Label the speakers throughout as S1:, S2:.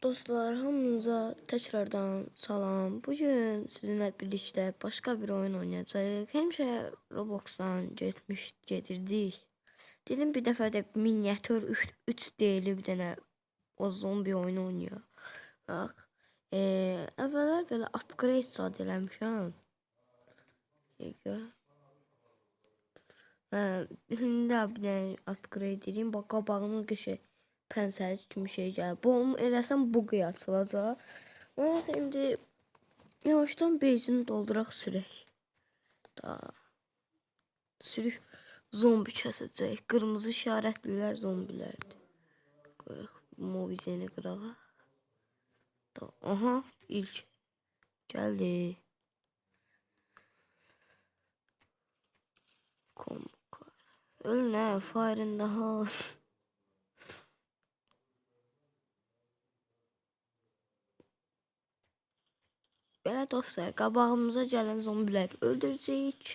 S1: Dostlar, hamınıza tekrardan salam. Bugün sizinle birlikte başka bir oyun oynayacağız. Həmişə Roblox'dan gedirdik. Dedim bir dəfə də miniatür 3 deyili bir dənə o zombi oyunu oynayaq. Bax, əvvəllər belə upgrade zad eləmişəm. Dəqiqə. İndi bir dənə upgrade edeyim. Bax, qabağımın qəşəng pensel kimi şey gəlir. Bu eləsəm bu açılacaq. Şimdi yavaştan bezini dolduraq sürək. Da sürük zombi kəsəcək. Qırmızı işarətlilər zombilərdir. Qoyaq movizeni qırağa. Da aha ilk gəldi. Öl nə? Fire in the house. Belə dostlar, qabağımıza gələn zombiləri öldürəcəyik.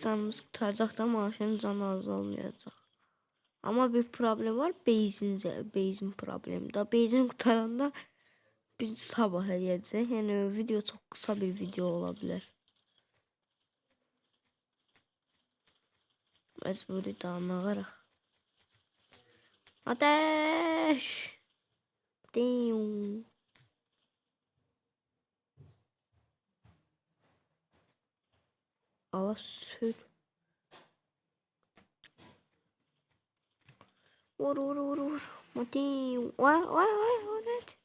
S1: Canımız qurtaracaq da maşının canı azalmayacaq. Amma bir problem var, base'in problemi. Da base'in qurtaranda biz sabah eləyəcək. Yəni video çox qısa bir video ola bilər. Məcburi dağınağaraq. Ateş! Damn! Allah sür. Vur. Matayım. Vay. Evet.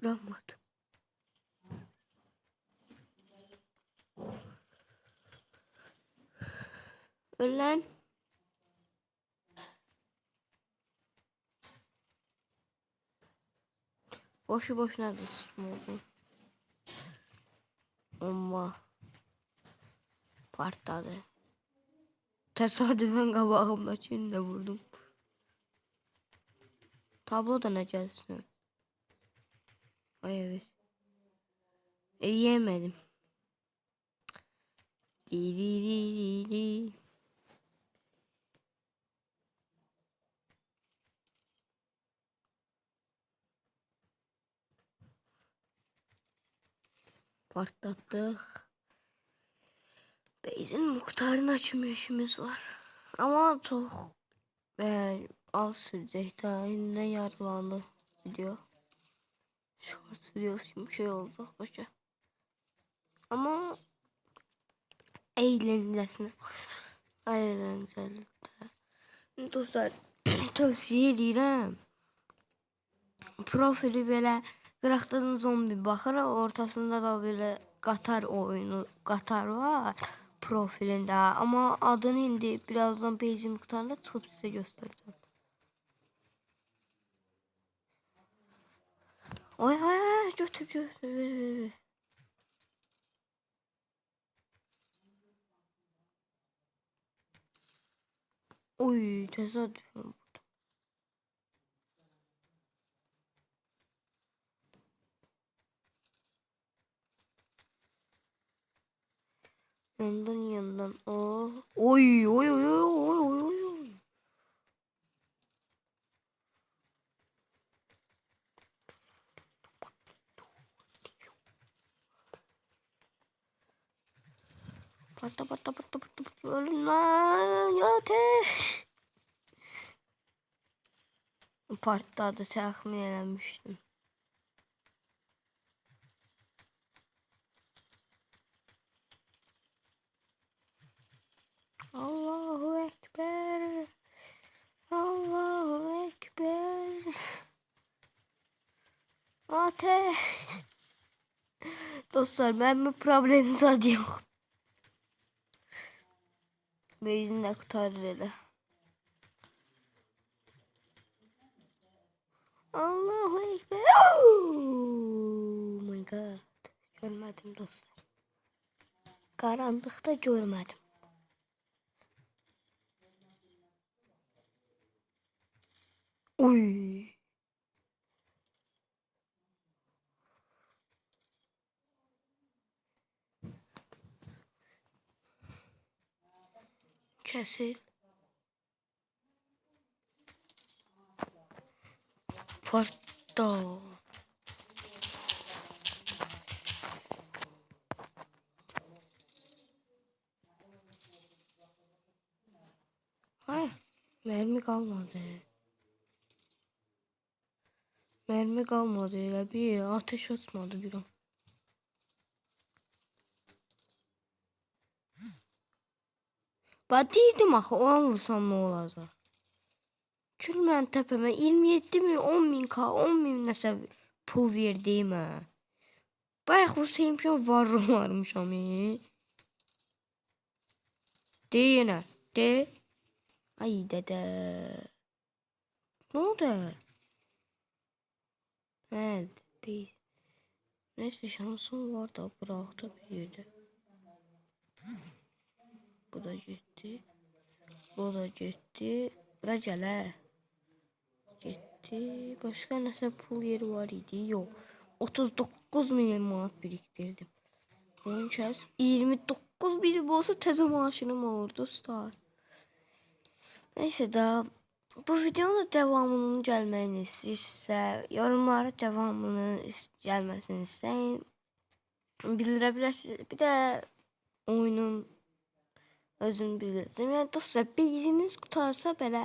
S1: Vuramadım. Öl lan. Boşuna oldu. Amma partladı. Tesadüfen qabağımdakini de vurdum. Tablo da ne gelsin? Ay evet. Yemedim. Patlattık. Base'in muhtarını açma işimiz var. Ama çok az sürecek. Daha yeniden yarılandı video. Short videosu gibi bir şey olacak başa. Ama eğlencesine. Eğlenceli. Dostlar tövsiye edirəm. Profili belə qıraqdan zombi baxır, ortasında da belə qatar var profilində. Amma adını indi birazdan beyzim qutarında çıxıb sizə göstərəcəm. Ay götür. Oy tesadüfen. Yandan. Oh. Oy. Patla. Ölün lan. Ateş. Partladı, təxmin eləmişdim. Allahu Ekber. Ateş. Dostlar, mənim bu problemi zad yox. Beyzini də qutarır elə. Allahu Ekber. Oh my god. Görmədim dostlar. Qaranlıqda görmədim. Uy. Kesil. Partda. Ay, mermi kalmadı. Mermi kalmadı elə bir ateş açmadı bir an. Bax deyirdim axı o an vursam nə olacaq? Gül mən təpəmə 27 min, 10 min k, 10 min nəsə pul verdiyim hə. Bayaq vursayım ki varırmışam. De yenə, de. Ay dədə. Nə oldu? Hə, bir. Neyse şansım var da bıraktı bir yerde. Bu da gitti. Bu da gitti. Bura gələ. Gitti. Başka nəsə pul yeri var idi. Yok. 39 milyon manat biriktirdim. Onun kəs 29 bin olsa təzə maaşım olurdu star. Neyse daha bu videonun devamının gəlməyini istəyirsə, yorumlara devamını gəlməsini istəyin. Bildirə bilərsiniz. Bir də oyunun özünü bildirəcəm. Yəni dostlar, beziniz qutarsa belə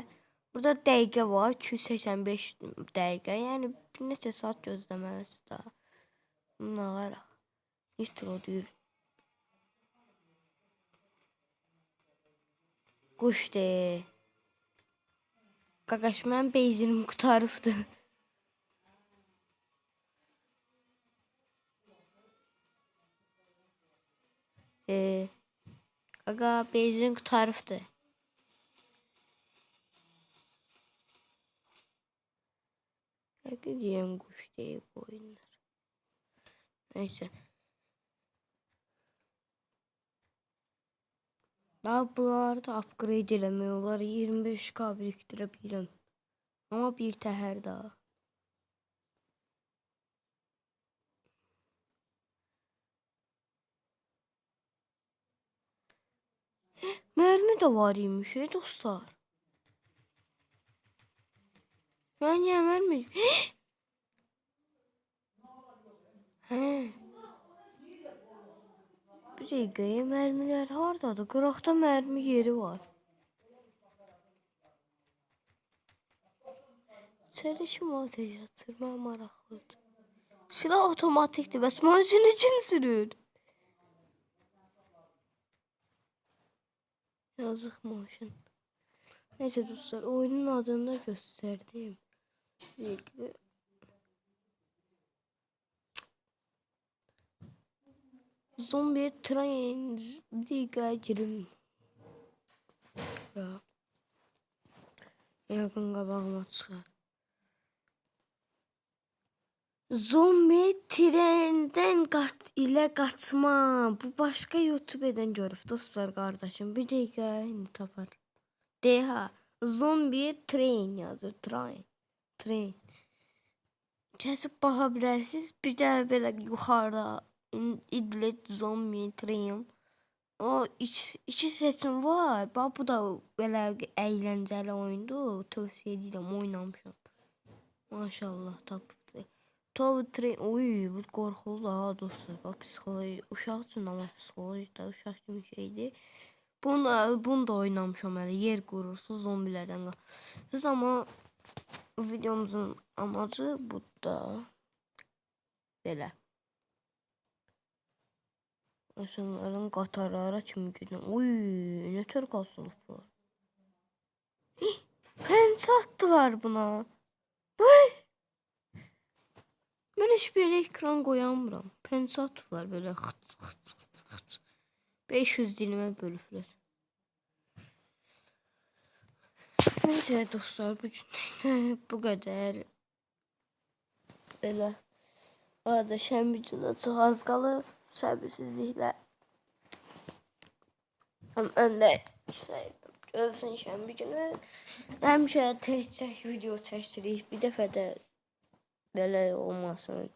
S1: burada dəqiqə var, 285 dəqiqə. Yəni bir neçə saat gözləməlisiniz daha. Bununla qalaq. Nitro deyir. Quş de. Qaqaş, mən bezinim qutarıbdı. Qaqa, benzin qutarıbdı. Həqiqi deyirəm, quş deyib bu oyunlar. Neyse. Daha bunları da upgrade eləmək olar. 25k birikdirə bilirəm. Ama bir təhər daha. Mermi de var imiş dostlar. Ben niye mermi? He. Bir dəqiqəyə mermiler hardadır? Qıraqda mermi yeri var. Çelişim ateş atır. Mən maraqlıdır. Silah otomatikdir. Bəs maşını kim sürür? Yazıq maşın. Neyse dostlar, oyunun adını da gösterdim. Zombie Train diye girim. Ya. Yakın qabağıma çıxar. Zombi trenden ile qaçma. Bu başka YouTube'dan görüb dostlar, kardeşim. Bir dəqiqə indi tapar. Deha. Zombi train yazır. Train. Kəsib baxa bilərsiniz. Bir də belə yuxarıda idlet zombi train. O iki seçim var. Bax bu da belə əyləncəli oyundur. Tövsiyə edirəm, oynamışam. Maşallah tapdı. Top train. Oy, bu qorxulu da dostlar. Bax psixoloji uşaq üçün, amma psixoloji da uşaq kimi şeydir. Bunu da oynamışam hələ. Yer qurursunuz zombilərdən. Siz amma videomuzun amacı bu da belə. Maşınların qatarlara kimi gidiyor. Oy, ne tür kasılıp var. Pençe attılar buna. Ben hiç böyle ekran koyamıram. Pençe attılar böyle. 500 dilime bölüfler. Neyse dostlar, bu kadar. Belə. Arada şənbə günü çox az qalıb. Səbirsizliklə. Mən də istəyirəm. Gəlsin şənbə günü. Həmişə tək video çəkirik. Bir dəfə də belə olmasın.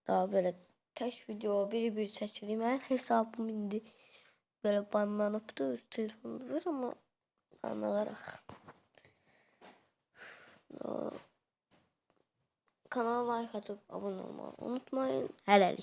S1: Daha belə tək video bir çəkirik. Mənim hesabım indi belə banlanıbdır. Öz telefonumdur, amma anlaraq. kanala like atıp abone olmayı unutmayın. Hələlik.